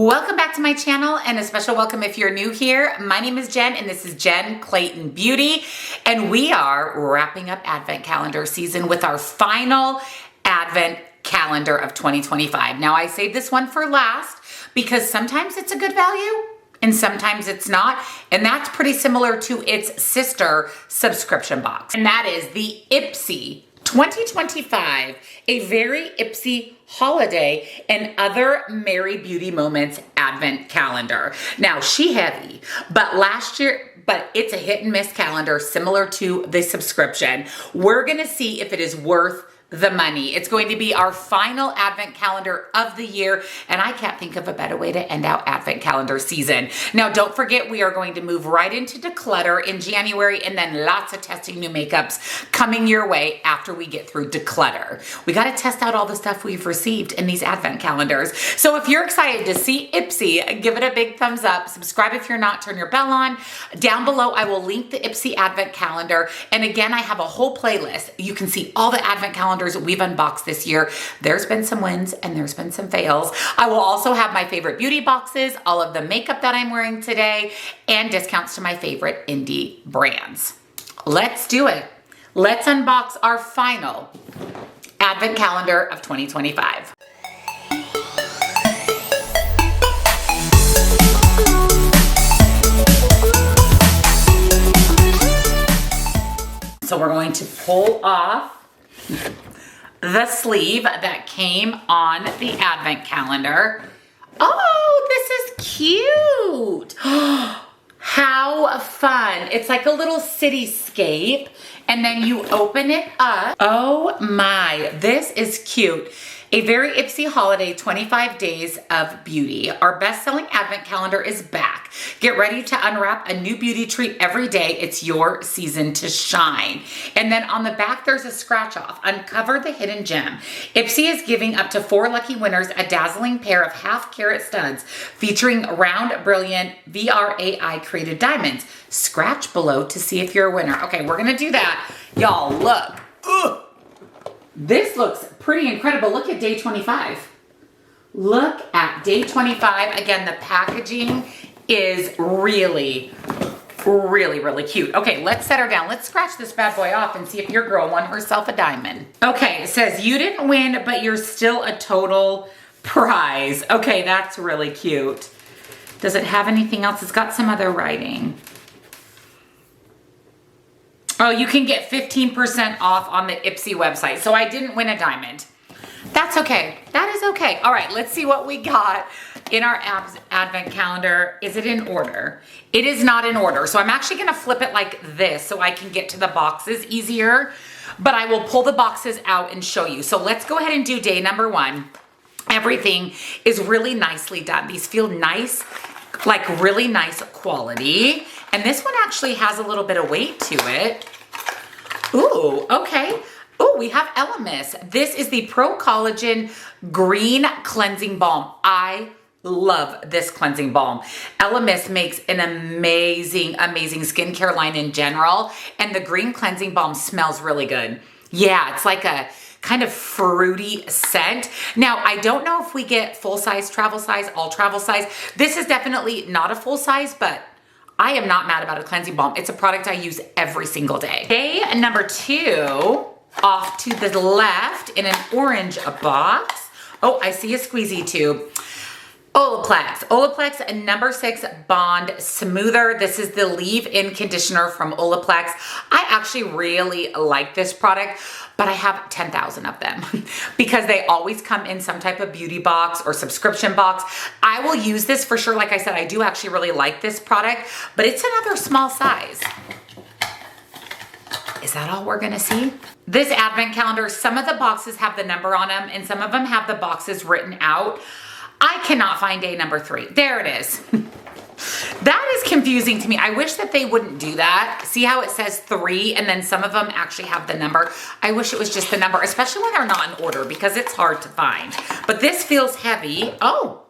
Welcome back to my channel, and a special welcome if you're new here. My name is Jen, and this is Jen Clayton Beauty, and we are wrapping up Advent calendar season with our final Advent calendar of 2025. Now, I saved this one for last because sometimes it's a good value and sometimes it's not, and that's pretty similar to its sister subscription box, and that is the Ipsy 2025, a very Ipsy holiday and other Merry Beauty Moments Advent calendar. Now, she heavy, but it's a hit and miss calendar similar to the subscription. We're gonna see if it is worth the money. It's going to be our final Advent calendar of the year, and I can't think of a better way to end out Advent calendar season. Now, don't forget, we are going to move right into declutter in January, and then lots of testing new makeups coming your way after we get through declutter. We got to test out all the stuff we've received in these Advent calendars. So if you're excited to see Ipsy, give it a big thumbs up. Subscribe if you're not, turn your bell on. Down below, I will link the Ipsy Advent calendar. And again, I have a whole playlist. You can see all the Advent calendars we've unboxed this year. There's been some wins and there's been some fails. I will also have my favorite beauty boxes, all of the makeup that I'm wearing today, and discounts to my favorite indie brands. Let's do it. Let's unbox our final Advent calendar of 2025. So we're going to pull off the sleeve that came on the Advent calendar. Oh, this is cute. How fun. It's like a little cityscape, and then you open it up. Oh my, this is cute. A very Ipsy holiday, 25 days of beauty. Our best-selling Advent calendar is back. Get ready to unwrap a new beauty treat every day. It's your season to shine. And then on the back, there's a scratch off. Uncover the hidden gem. Ipsy is giving up to 4 lucky winners a dazzling pair of half-carat studs featuring round, brilliant, VRAI created diamonds. Scratch below to see if you're a winner. Okay, we're gonna do that. Y'all, look. Ugh. This looks pretty incredible. Look at day 25. Look at day 25. Again, the packaging is really, really cute. Okay, let's set her down. Let's scratch this bad boy off and see if your girl won herself a diamond. Okay, it says you didn't win, but you're still a total prize. Okay, that's really cute. Does it have anything else? It's got some other writing. Oh, you can get 15% off on the Ipsy website. So I didn't win a diamond. That's okay. That is okay. All right, let's see what we got in our Advent calendar. Is it in order? It is not in order. So I'm actually gonna flip it like this so I can get to the boxes easier, but I will pull the boxes out and show you. So let's go ahead and do day number 1. Everything is really nicely done. These feel nice, like really nice quality. And this one actually has a little bit of weight to it. Ooh, okay. Ooh, we have Elemis. This is the Pro Collagen Green Cleansing Balm. I love this cleansing balm. Elemis makes an amazing skincare line in general, and the green cleansing balm smells really good. Yeah, it's like a kind of fruity scent. Now, I don't know if we get full size, travel size, all travel size. This is definitely not a full size, but I am not mad about a cleansing balm. It's a product I use every single day. Day number 2, off to the left in an orange box. Oh, I see a squeezy tube. Olaplex number 6 Bond Smoother. This is the leave-in conditioner from Olaplex. I actually really like this product, but I have 10,000 of them because they always come in some type of beauty box or subscription box. I will use this for sure. Like I said, I do actually really like this product, but it's another small size. Is that all we're gonna see? This Advent calendar, some of the boxes have the number on them and some of them have the boxes written out. I cannot find day number 3. There it is. That is confusing to me. I wish that they wouldn't do that. See how it says 3 and then some of them actually have the number. I wish it was just the number, especially when they're not in order because it's hard to find. But this feels heavy. Oh,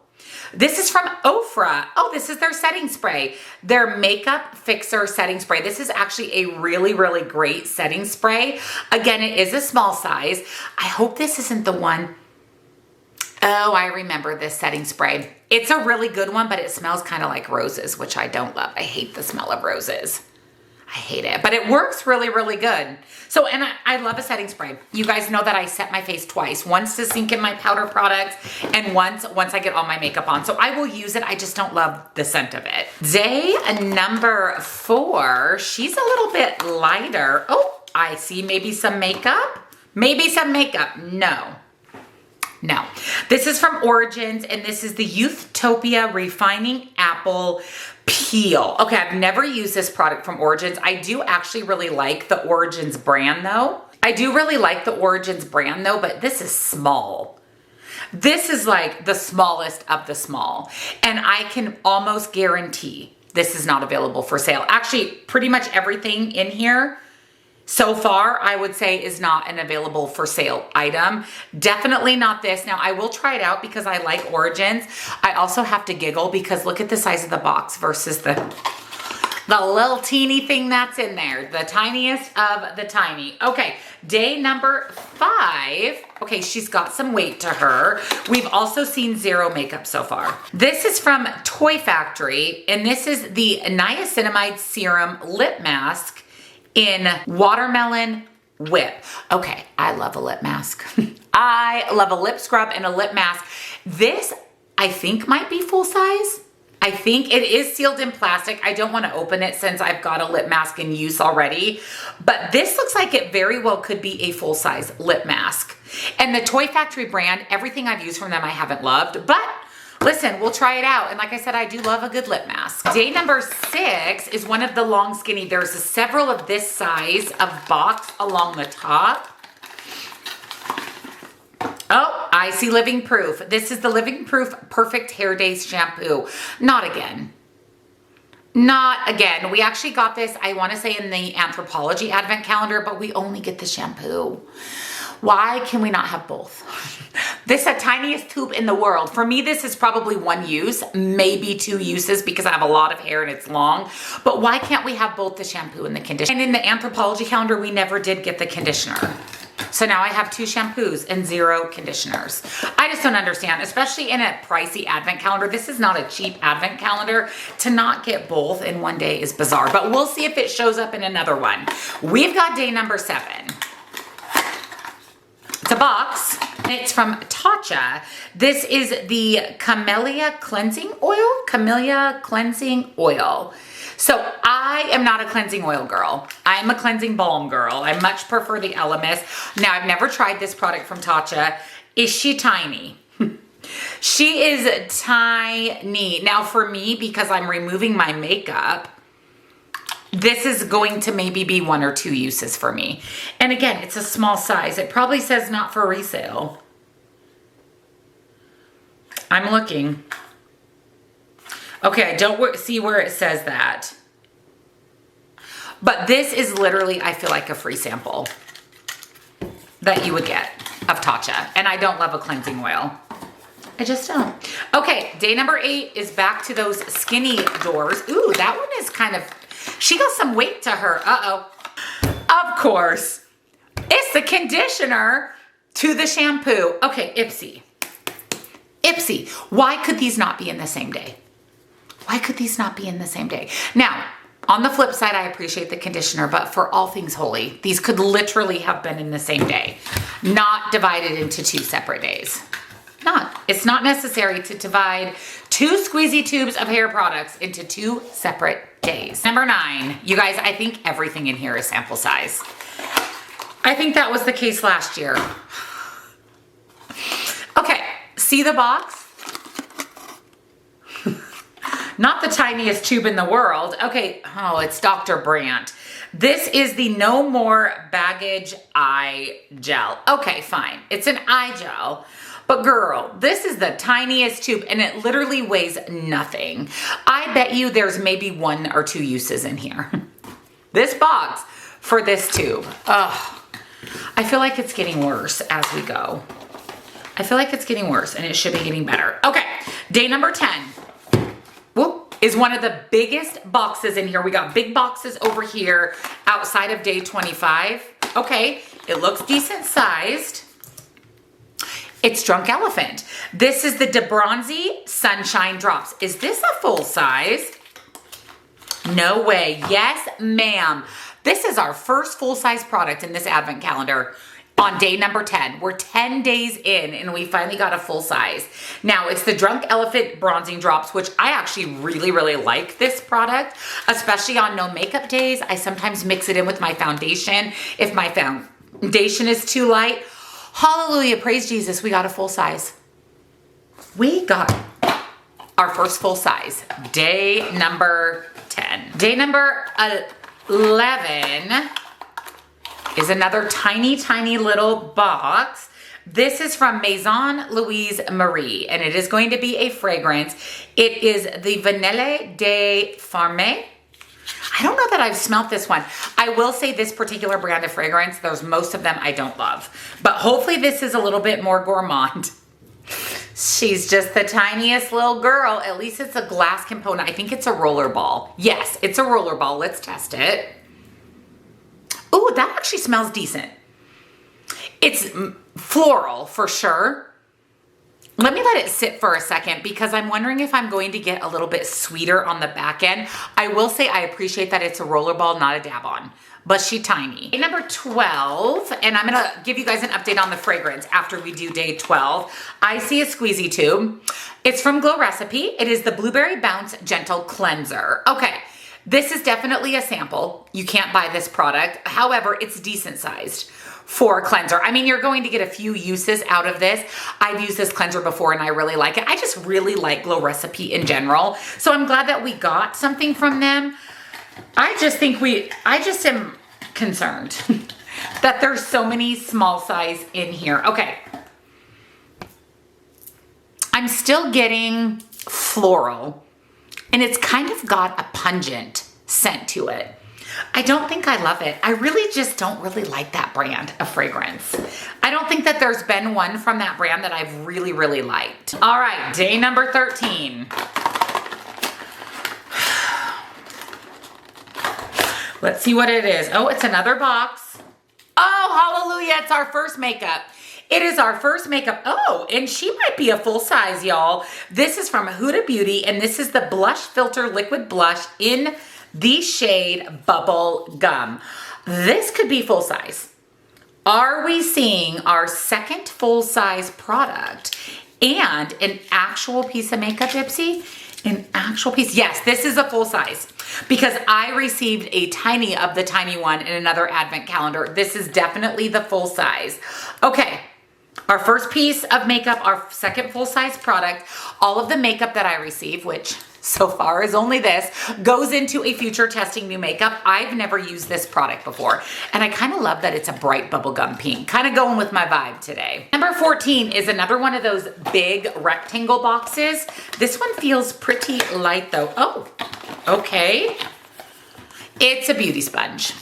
this is from Ofra. Oh, this is their setting spray. Their makeup fixer setting spray. This is actually a really great setting spray. Again, it is a small size. I hope this isn't the one Oh, I remember this setting spray. It's a really good one, but it smells kind of like roses, which I don't love. I hate the smell of roses. I hate it, but it works really, really good. So, and I love a setting spray. You guys know that I set my face twice, once to sink in my powder products and once I get all my makeup on. So I will use it. I just don't love the scent of it. Day number 4, she's a little bit lighter. Oh, I see maybe some makeup. Maybe some makeup. No. No. This is from Origins, and this is the Youthtopia Refining Apple Peel. Okay, I've never used this product from Origins. I do actually really like the Origins brand though. But this is small. This is like the smallest of the small. And I can almost guarantee this is not available for sale. Actually, pretty much everything in here so far, I would say, is not an available for sale item. Definitely not this. Now, I will try it out because I like Origins. I also have to giggle because look at the size of the box versus the little teeny thing that's in there. The tiniest of the tiny. Okay, day number 5. Okay, she's got some weight to her. We've also seen zero makeup so far. This is from Toy Factory, and this is the Niacinamide Serum Lip Mask in Watermelon Whip. Okay, I love a lip mask. I love a lip scrub and a lip mask. This, I think, might be full size. I think it is sealed in plastic. I don't want to open it since I've got a lip mask in use already. But this looks like it very well could be a full size lip mask. And the Toy Factory brand, everything I've used from them I haven't loved. But listen, we'll try it out. And like I said, I do love a good lip mask. Day number 6 is one of the long skinny. There's several of this size of box along the top. Oh, I see Living Proof. This is the Living Proof Perfect Hair Days shampoo. Not again. Not again. We actually got this, I want to say, in the Anthropology Advent Calendar, but we only get the shampoo. Why can we not have both? This is the tiniest tube in the world. For me, this is probably 1 use, maybe 2 uses because I have a lot of hair and it's long. But why can't we have both the shampoo and the conditioner? And in the Anthropology Calendar, we never did get the conditioner. So now I have 2 shampoos and 0 conditioners. I just don't understand, especially in a pricey Advent calendar. This is not a cheap Advent calendar. To not get both in one day is bizarre, but we'll see if it shows up in another one. We've got day number 7. It's a box, and it's from Tatcha. This is the Camellia Cleansing Oil. Camellia Cleansing Oil. So I am not a cleansing oil girl. I'm a cleansing balm girl. I much prefer the Elemis. Now, I've never tried this product from Tatcha. Is she tiny? She is tiny. Now, for me, because I'm removing my makeup, this is going to maybe be 1 or 2 uses for me. And again, it's a small size. It probably says not for resale. I'm looking. Okay, I don't see where it says that. But this is literally, I feel like, a free sample that you would get of Tatcha. And I don't love a cleansing oil. I just don't. Okay, day number 8 is back to those skinny doors. Ooh, that one is kind of, she got some weight to her. Uh-oh. Of course. It's the conditioner to the shampoo. Okay, Ipsy. Ipsy. Why could these not be in the same day? Why could these not be in the same day? Now, on the flip side, I appreciate the conditioner, but for all things holy, these could literally have been in the same day, not divided into 2 separate days. It's not necessary to divide 2 squeezy tubes of hair products into 2 separate days. Number 9, you guys, I think everything in here is sample size. I think that was the case last year. Okay, see the box? Not the tiniest tube in the world. Okay, oh, it's Dr. Brandt. This is the No More Baggage Eye Gel. Okay, fine. It's an eye gel. But girl, this is the tiniest tube and it literally weighs nothing. I bet you there's maybe 1 or 2 uses in here. This box for this tube. Ugh. I feel like it's getting worse as we go. I feel like it's getting worse and it should be getting better. Okay, day number 10. Whoop, is one of the biggest boxes in here. We got big boxes over here outside of day 25. Okay, it looks decent sized. It's Drunk Elephant. This is the De Bronzy Sunshine Drops. Is this a full size? No way. Yes, ma'am. This is our first full-size product in this advent calendar on day number 10. We're 10 days in and we finally got a full size. Now it's the Drunk Elephant Bronzing Drops, which I actually really, really like this product, especially on no makeup days. I sometimes mix it in with my foundation if my foundation is too light. Hallelujah, praise Jesus, we got a full size. We got our first full size, day number 10. Day number 11 is another tiny, tiny little box. This is from Maison Louise Marie, and it is going to be a fragrance. It is the Vanille de Farme. I don't know that I've smelt this one. I will say this particular brand of fragrance, there's most of them I don't love, but hopefully this is a little bit more gourmand. She's just the tiniest little girl. At least it's a glass component. I think it's a roller ball. Yes, it's a roller ball. Let's test it. Ooh, that actually smells decent. It's floral for sure. Let me let it sit for a second because I'm wondering if I'm going to get a little bit sweeter on the back end. I will say I appreciate that it's a roller ball, not a dab on, but she's tiny. Day number 12, and I'm gonna give you guys an update on the fragrance after we do day 12. I see a squeezy tube. It's from Glow Recipe. It is the Blueberry Bounce Gentle Cleanser. Okay, this is definitely a sample. You can't buy this product. However, it's decent sized for a cleanser. I mean, you're going to get a few uses out of this. I've used this cleanser before and I really like it. I just really like Glow Recipe in general. So I'm glad that we got something from them. I just am concerned that there's so many small size in here. Okay. I'm still getting floral and it's kind of got a pungent scent to it. I don't think I love it. I really just don't really like that brand of fragrance. I don't think that there's been one from that brand that I've really, really liked. All right, day number 13. Let's see what it is. Oh, it's another box. Oh, hallelujah, it's our first makeup. It is our first makeup. Oh, and she might be a full size, y'all. This is from Huda Beauty, and this is the Blush Filter Liquid Blush in the shade Bubble Gum. This could be full size. Are we seeing our second full size product and an actual piece of makeup, Ipsy? An actual piece? Yes, this is a full size because I received a tiny of the tiny one in another advent calendar. This is definitely the full size. Okay. Our first piece of makeup, our second full-size product, all of the makeup that I receive, which so far is only this, goes into a future testing new makeup. I've never used this product before, and I kind of love that it's a bright bubblegum pink, kind of going with my vibe today. Number 14 is another one of those big rectangle boxes. This one feels pretty light though. Oh, okay. It's a beauty sponge.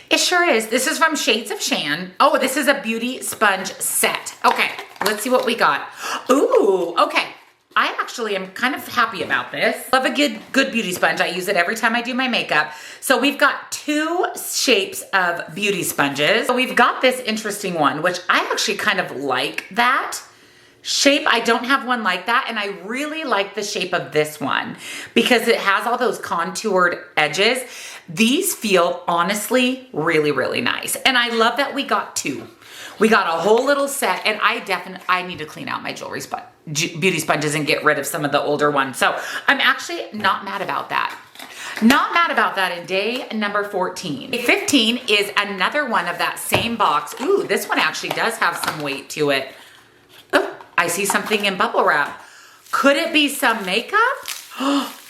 It sure is. This is from Shades of Shan. Oh, this is a beauty sponge set. Okay, let's see what we got. Ooh, okay. I actually am kind of happy about this. Love a good beauty sponge. I use it every time I do my makeup. So we've got two shapes of beauty sponges. So we've got this interesting one, which I actually kind of like that shape. I don't have one like that, and I really like the shape of this one because it has all those contoured edges. These feel honestly really, really nice. And I love that we got two. We got a whole little set, and I need to clean out my beauty sponges and get rid of some of the older ones. So I'm actually not mad about that. Not mad about that in day number 14. Day 15 is another one of that same box. Ooh, this one actually does have some weight to it. Oh, I see something in bubble wrap. Could it be some makeup?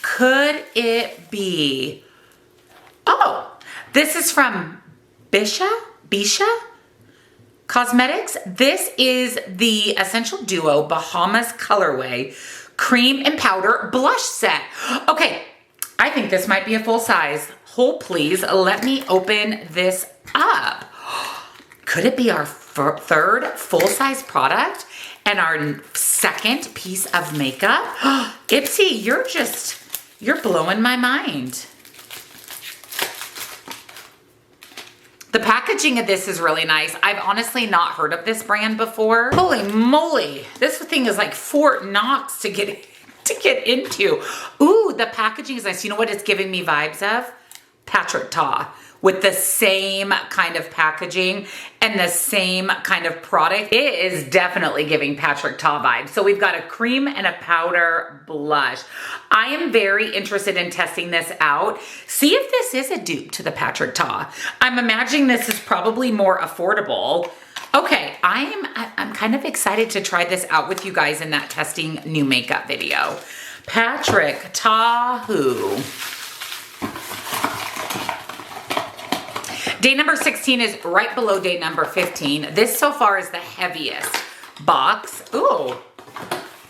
Could it be? Oh, this is from Bisha Cosmetics. This is the Essential Duo Bahamas colorway cream and powder blush set. Okay, I think this might be a full size. Hold please, let me open this up. Could it be our third full size product and our second piece of makeup? Ipsy, you're blowing my mind. The packaging of this is really nice. I've honestly not heard of this brand before. Holy moly, this thing is like Fort Knox to get into. Ooh, the packaging is nice. You know what it's giving me vibes of? Patrick Ta, with the same kind of packaging and the same kind of product. It is definitely giving Patrick Ta vibes. So we've got a cream and a powder blush. I am very interested in testing this out. See if this is a dupe to the Patrick Ta. I'm imagining this is probably more affordable. Okay, I'm kind of excited to try this out with you guys in that testing new makeup video. Patrick Ta who? Day number 16 is right below day number 15. This so far is the heaviest box. Ooh.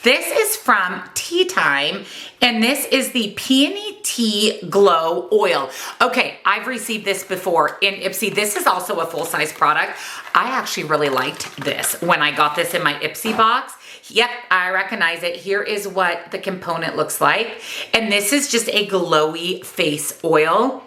This is from Tea Time, and this is the Peony Tea Glow Oil. Okay, I've received this before in Ipsy. This is also a full-size product. I actually really liked this when I got this in my Ipsy box. Yep, I recognize it. Here is what the component looks like. And this is just a glowy face oil.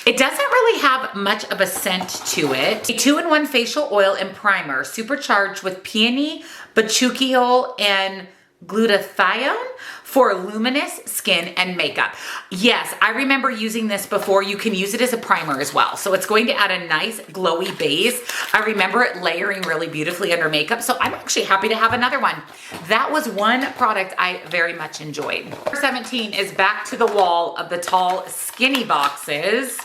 It doesn't really have much of a scent to it. A 2-in-1 facial oil and primer, supercharged with peony, bakuchiol, and glutathione for luminous skin and makeup. Yes, I remember using this before. You can use it as a primer as well. So it's going to add a nice glowy base. I remember it layering really beautifully under makeup. So I'm actually happy to have another one. That was one product I very much enjoyed. Number 17 is back to the wall of the tall, skinny boxes.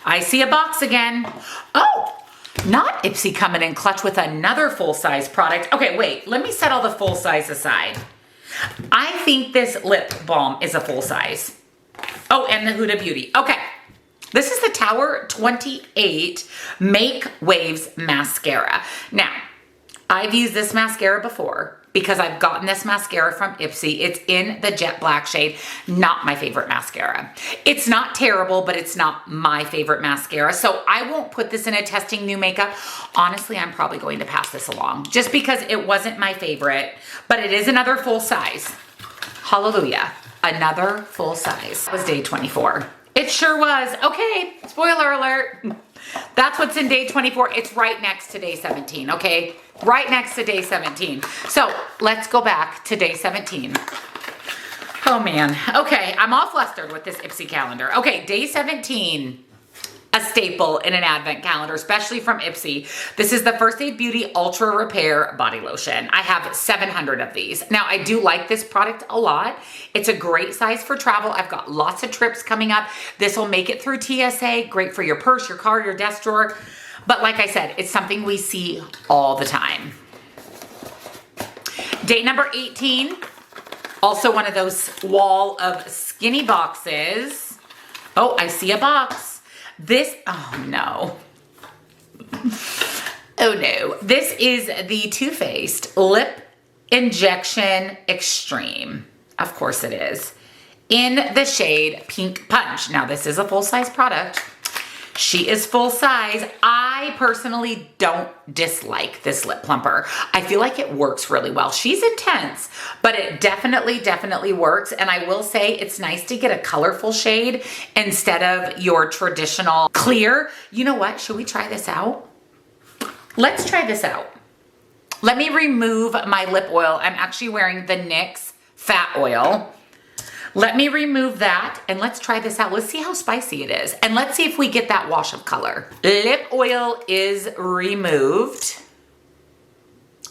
I see a box again. Oh, not Ipsy coming in clutch with another full-size product. Okay, wait, let me set all the full size aside. I think this lip balm is a full size. Oh, and the Huda Beauty. Okay, this is the Tower 28 Make Waves Mascara. Now, I've used this mascara before because I've gotten this mascara from Ipsy. It's in the jet black shade. Not my favorite mascara. It's not terrible, but it's not my favorite mascara. So I won't put this in a testing new makeup. Honestly, I'm probably going to pass this along just because it wasn't my favorite, but it is another full size. Hallelujah. Another full size. That was day 24. It sure was. Okay, spoiler alert. That's what's in day 24. It's right next to day 17, okay? Right next to day 17. So let's go back to day 17. Oh man, okay, I'm all flustered with this Ipsy calendar. Okay, day 17, a staple in an advent calendar, especially from Ipsy. This is the First Aid Beauty Ultra Repair Body Lotion. I have 700 of these. Now, I do like this product a lot. It's a great size for travel. I've got lots of trips coming up. This will make it through TSA. Great for your purse, your car, your desk drawer. But like I said, it's something we see all the time. Day number 18, also one of those wall of skinny boxes. Oh, I see a box. This, oh no. Oh no. This is the Too Faced Lip Injection Extreme. Of course it is. In the shade Pink Punch. Now this is a full-size product. She is full size. I personally don't dislike this lip plumper. I feel like it works really well. She's intense, but it definitely works. And I will say it's nice to get a colorful shade instead of your traditional clear. You know what? Should we try this out? Let's try this out. Let me remove my lip oil. I'm actually wearing the NYX Fat Oil. Let me remove that and let's try this out. Let's see how spicy it is. And let's see if we get that wash of color. Lip oil is removed.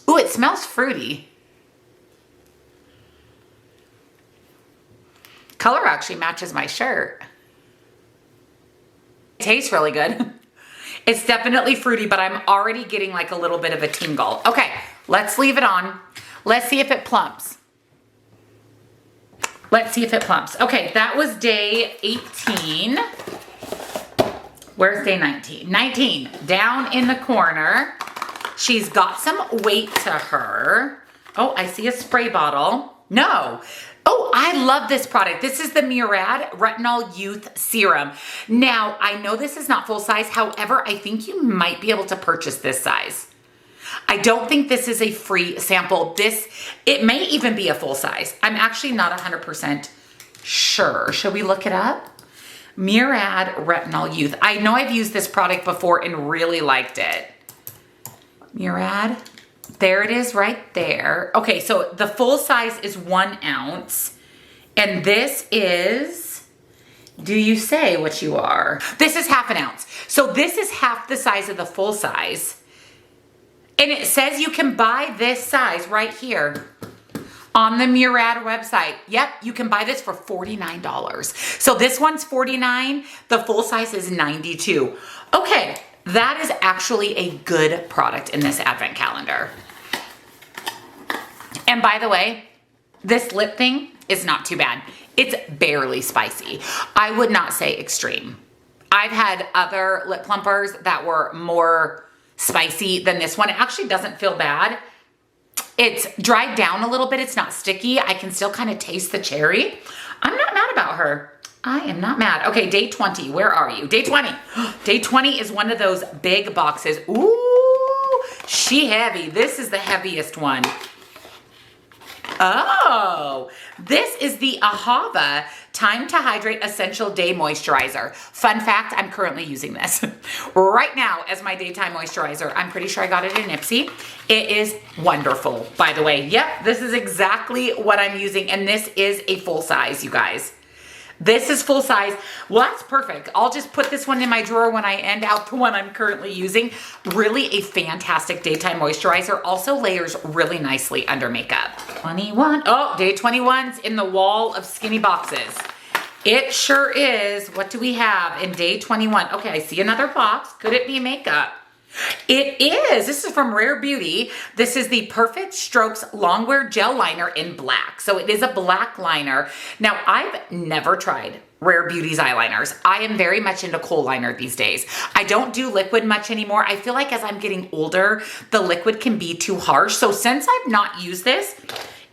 Ooh, it smells fruity. Color actually matches my shirt. It tastes really good. It's definitely fruity, but I'm already getting like a little bit of a tingle. Okay, let's leave it on. Let's see if it plumps. Let's see if it plumps. Okay, that was day 18. Where's day 19? 19, down in the corner. She's got some weight to her. Oh, I see a spray bottle. No. Oh, I love this product. This is the Murad Retinol Youth Serum. Now, I know this is not full size. However, I think you might be able to purchase this size. I don't think this is a free sample. It may even be a full size. I'm actually not 100% sure. Should we look it up? Murad Retinol Youth. I know I've used this product before and really liked it. Murad, there it is right there. Okay, so the full size is 1 ounce. And this is, do you say what you are? This is half an ounce. So this is half the size of the full size. And it says you can buy this size right here on the Murad website. Yep, you can buy this for $49. So this one's $49, the full size is $92. Okay, that is actually a good product in this advent calendar. And by the way, this lip thing is not too bad. It's barely spicy. I would not say extreme. I've had other lip plumpers that were more spicy than this one. It actually doesn't feel bad. It's dried down a little bit. It's not sticky. I can still kind of taste the cherry. I'm not mad about her. I am not mad. Okay, day 20. Where are you? Day 20. Day 20 is one of those big boxes. Ooh, she heavy. This is the heaviest one. Oh, this is the Ahava Time to Hydrate Essential Day Moisturizer. Fun fact, I'm currently using this right now as my daytime moisturizer. I'm pretty sure I got it in Ipsy. It is wonderful, by the way. Yep, this is exactly what I'm using, and this is a full size, you guys. This is full size. Well, that's perfect. I'll just put this one in my drawer when I end out the one I'm currently using. Really a fantastic daytime moisturizer. Also layers really nicely under makeup. 21. Oh, day 21's in the wall of skinny boxes. It sure is. What do we have in day 21? Okay, I see another box. Could it be makeup? It is. This is from Rare Beauty. This is the Perfect Strokes Longwear Gel Liner in black. So it is a black liner. Now, I've never tried Rare Beauty's eyeliners. I am very much into kohl liner these days. I don't do liquid much anymore. I feel like as I'm getting older, the liquid can be too harsh. So since I've not used this,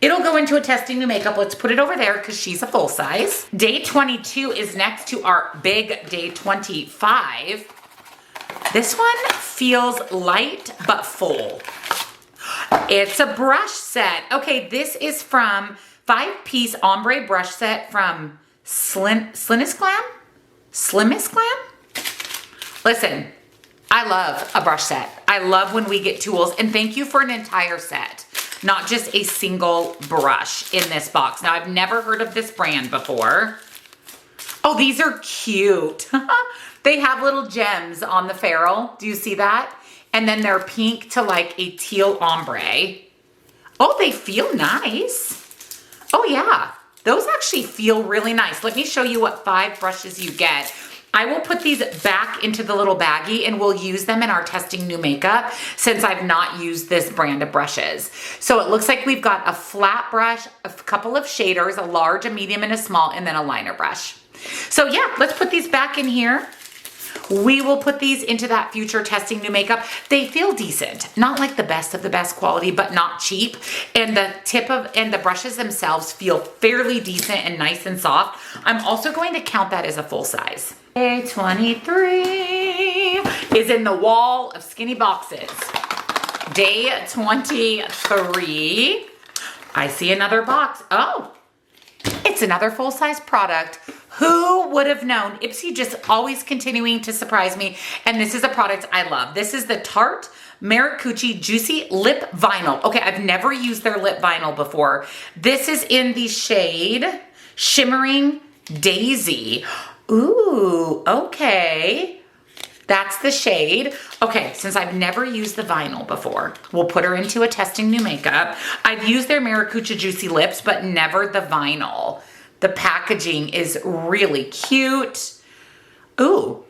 it'll go into a testing new makeup. Let's put it over there because she's a full size. Day 22 is next to our big day 25. This one feels light but full. It's a brush set. Okay, this is from 5-piece ombre brush set from Slimmest Glam? Listen, I love a brush set. I love when we get tools, and thank you for an entire set, not just a single brush in this box. Now, I've never heard of this brand before. Oh, these are cute. They have little gems on the ferrule. Do you see that? And then they're pink to like a teal ombre. Oh, they feel nice. Oh yeah, those actually feel really nice. Let me show you what 5 brushes you get. I will put these back into the little baggie and we'll use them in our testing new makeup since I've not used this brand of brushes. So it looks like we've got a flat brush, a couple of shaders, a large, a medium, and a small, and then a liner brush. So yeah, let's put these back in here. We will put these into that future testing new makeup. They feel decent, not like the best of the best quality, but not cheap. And the tip of, and the brushes themselves feel fairly decent and nice and soft. I'm also going to count that as a full size. Day 23 is in the wall of skinny boxes. Day 23, I see another box. Oh, it's another full-size product. Who would have known? Ipsy just always continuing to surprise me. And this is a product I love. This is the Tarte Maracucci Juicy Lip Vinyl. Okay, I've never used their lip vinyl before. This is in the shade Shimmering Daisy. Ooh, okay. That's the shade. Okay, since I've never used the vinyl before, we'll put her into a testing new makeup. I've used their Maracucci Juicy Lips, but never the vinyl. The packaging is really cute. Ooh.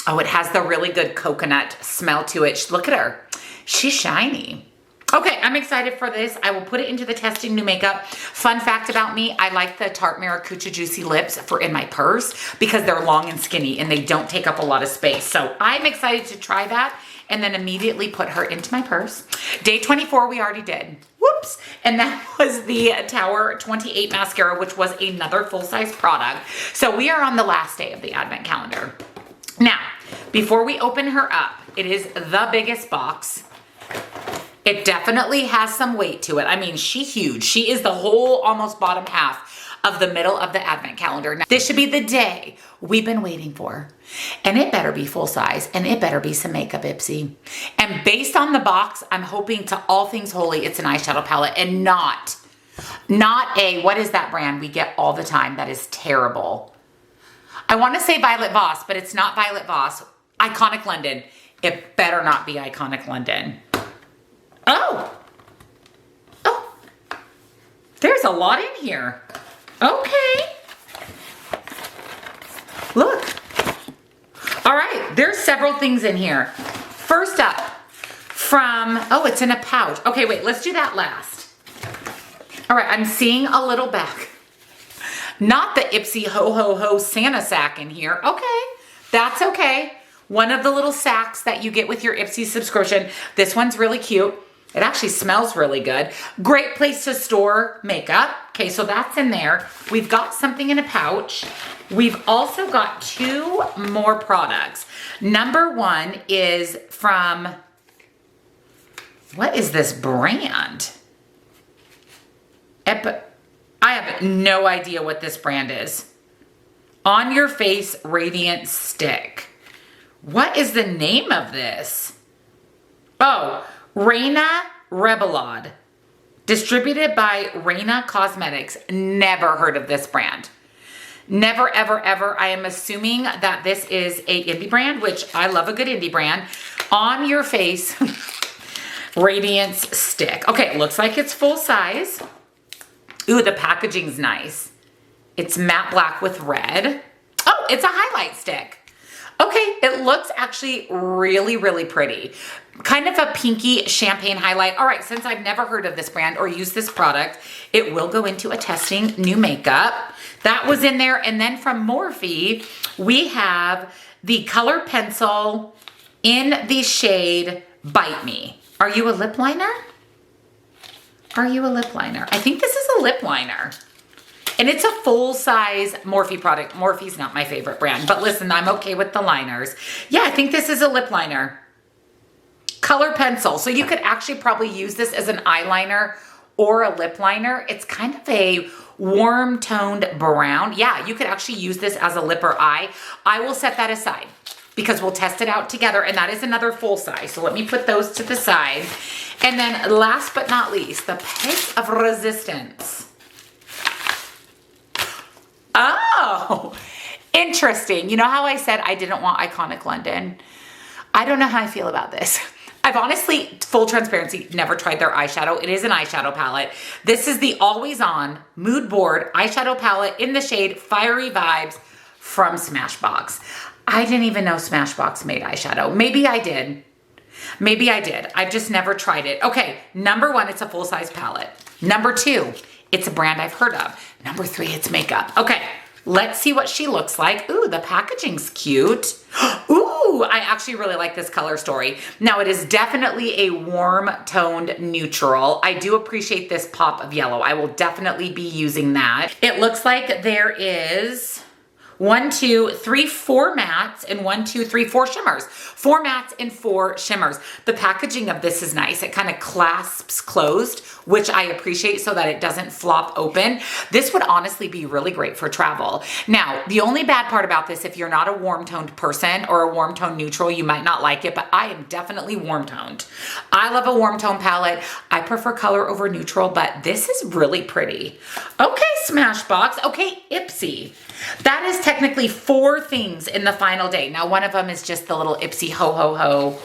Oh, it has the really good coconut smell to it. Look at her. She's shiny. Okay, I'm excited for this. I will put it into the testing new makeup. Fun fact about me, I like the Tarte Maracucci Juicy Lips for in my purse because they're long and skinny and they don't take up a lot of space. So I'm excited to try that and then immediately put her into my purse. Day 24, we already did. Whoops. And that was the Tower 28 mascara, which was another full-size product. So we are on the last day of the advent calendar. Now, before we open her up, it is the biggest box. It definitely has some weight to it. I mean, she's huge. She is the whole almost bottom half of the middle of the advent calendar. Now, this should be the day we've been waiting for. And it better be full size, and it better be some makeup, Ipsy. And based on the box, I'm hoping to all things holy, it's an eyeshadow palette and not a, what is that brand we get all the time that is terrible? I want to say Violet Voss, but it's not Violet Voss. Iconic London. It better not be Iconic London. Oh, there's a lot in here. Okay. Look. All right, there's several things in here. First up, it's in a pouch. Okay, wait, let's do that last. All right, I'm seeing a little bag. Not the Ipsy Ho Ho Ho Santa sack in here. Okay, that's okay. One of the little sacks that you get with your Ipsy subscription. This one's really cute. It actually smells really good. Great place to store makeup. Okay, so that's in there. We've got something in a pouch. We've also got 2 more products. Number 1 is from, what is this brand? I have no idea what this brand is. On Your Face Radiant Stick. What is the name of this? Oh, Reina Rebelade. Distributed by Reina Cosmetics. Never heard of this brand. Never, ever, ever. I am assuming that this is a indie brand, which I love a good indie brand. On Your Face Radiance Stick. Okay, it looks like it's full size. Ooh, the packaging's nice. It's matte black with red. Oh, it's a highlight stick. Okay, it looks actually really, really pretty. Kind of a pinky champagne highlight. All right, since I've never heard of this brand or used this product, it will go into a testing new makeup. That was in there. And then from Morphe, we have the color pencil in the shade Bite Me. Are you a lip liner? Are you a lip liner? I think this is a lip liner. And it's a full-size Morphe product. Morphe's not my favorite brand, but listen, I'm okay with the liners. Yeah, I think this is a lip liner. Color pencil. So you could actually probably use this as an eyeliner or a lip liner. It's kind of a warm-toned brown. Yeah, you could actually use this as a lip or eye. I will set that aside because we'll test it out together, and that is another full size. So let me put those to the side. And then last but not least, the Pace of Resistance. Oh, interesting. You know how I said I didn't want Iconic London? I don't know how I feel about this. I've honestly, full transparency, never tried their eyeshadow. It is an eyeshadow palette. This is the Always On Mood Board eyeshadow palette in the shade Fiery Vibes from Smashbox. I didn't even know Smashbox made eyeshadow. Maybe I did. Maybe I did. I've just never tried it. Okay, number 1, it's a full-size palette. Number 2, it's a brand I've heard of. Number 3, it's makeup. Okay, let's see what she looks like. Ooh, the packaging's cute. Ooh, I actually really like this color story. Now, it is definitely a warm-toned neutral. I do appreciate this pop of yellow. I will definitely be using that. It looks like there is 1, 2, 3, 4 mattes and 1, 2, 3, 4 shimmers. 4 mattes and 4 shimmers. The packaging of this is nice. It kind of clasps closed, which I appreciate so that it doesn't flop open. This would honestly be really great for travel. Now, the only bad part about this, if you're not a warm-toned person or a warm-toned neutral, you might not like it, but I am definitely warm-toned. I love a warm-tone palette. I prefer color over neutral, but this is really pretty. Okay, Smashbox. Okay, Ipsy. That is technically 4 things in the final day. Now, one of them is just the little Ipsy Ho Ho Ho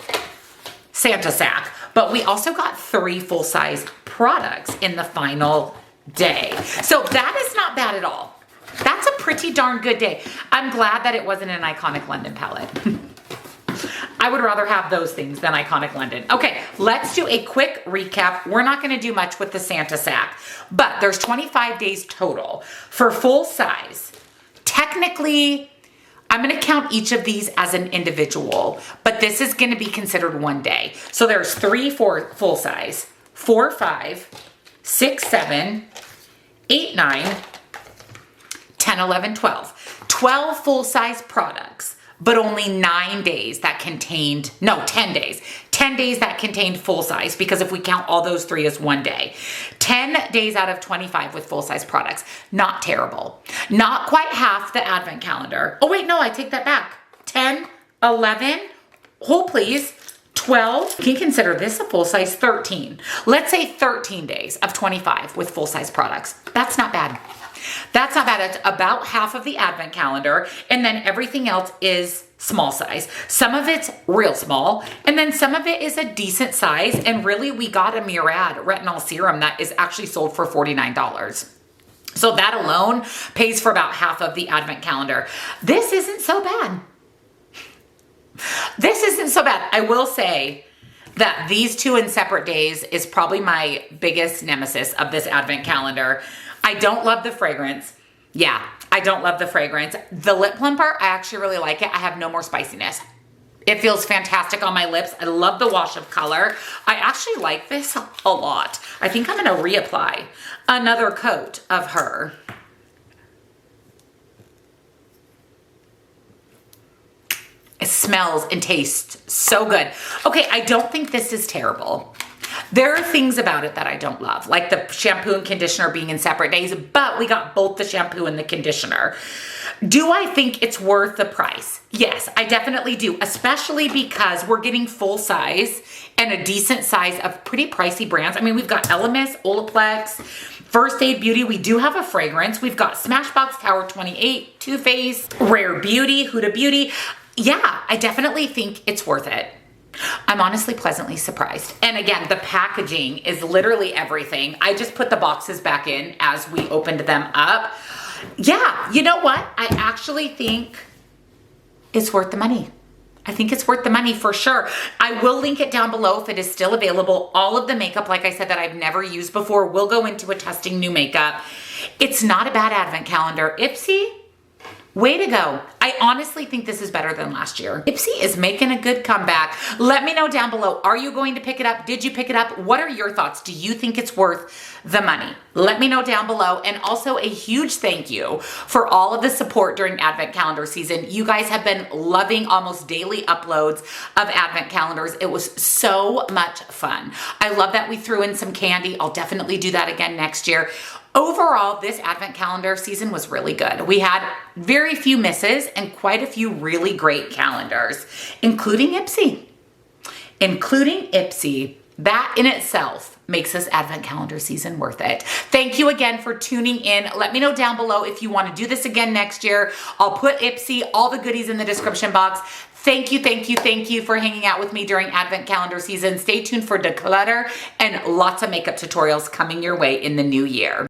Santa sack. But we also got 3 full-size products in the final day. So that is not bad at all. That's a pretty darn good day. I'm glad that it wasn't an Iconic London palette. I would rather have those things than Iconic London. Okay, let's do a quick recap. We're not gonna do much with the Santa sack, but there's 25 days total. For full size, technically, I'm gonna count each of these as an individual, but this is gonna be considered one day. So there's 3 for full size, 4, 5, 6, 7, 8, 9, 10, 11, 12. 12 full size products. but only 9 days that contained, no, 10 days. 10 days that contained full size, because if we count all those 3 as 1 day. 10 days out of 25 with full size products. Not terrible. Not quite half the advent calendar. Oh wait, no, I take that back. 10, 11, hold please, 12. You can consider this a full size. 13. Let's say 13 days of 25 with full size products. That's not bad. That's not bad. It's about half of the advent calendar, and then everything else is small size. Some of it's real small, and then some of it is a decent size, and really we got a Murad retinol serum that is actually sold for $49. So that alone pays for about half of the advent calendar. This isn't so bad. This isn't so bad. I will say that these two in separate days is probably my biggest nemesis of this advent calendar. I don't love the fragrance. Yeah, I don't love the fragrance. The lip plumper, I actually really like it. I have no more spiciness. It feels fantastic on my lips. I love the wash of color. I actually like this a lot. I think I'm gonna reapply another coat of her. It smells and tastes so good. Okay, I don't think this is terrible. There are things about it that I don't love, like the shampoo and conditioner being in separate days, but we got both the shampoo and the conditioner. Do I think it's worth the price? Yes, I definitely do, especially because we're getting full size and a decent size of pretty pricey brands. I mean, we've got Elemis, Olaplex, First Aid Beauty. We do have a fragrance. We've got Smashbox, Tower 28, Too Faced, Rare Beauty, Huda Beauty. Yeah, I definitely think it's worth it. I'm honestly pleasantly surprised. And again, the packaging is literally everything. I just put the boxes back in as we opened them up. Yeah, you know what? I actually think it's worth the money. I think it's worth the money for sure. I will link it down below if it is still available. All of the makeup, like I said, that I've never used before, will go into a testing new makeup. It's not a bad advent calendar. Ipsy, way to go. I honestly think this is better than last year. Ipsy is making a good comeback. Let me know down below. Are you going to pick it up? Did you pick it up? What are your thoughts? Do you think it's worth the money? Let me know down below. And also a huge thank you for all of the support during Advent calendar season. You guys have been loving almost daily uploads of Advent calendars. It was so much fun. I love that we threw in some candy. I'll definitely do that again next year. Overall, this Advent calendar season was really good. We had very few misses and quite a few really great calendars, including Ipsy. That in itself makes this Advent calendar season worth it. Thank you again for tuning in. Let me know down below if you want to do this again next year. I'll put Ipsy, all the goodies in the description box. Thank you for hanging out with me during Advent calendar season. Stay tuned for declutter and lots of makeup tutorials coming your way in the new year.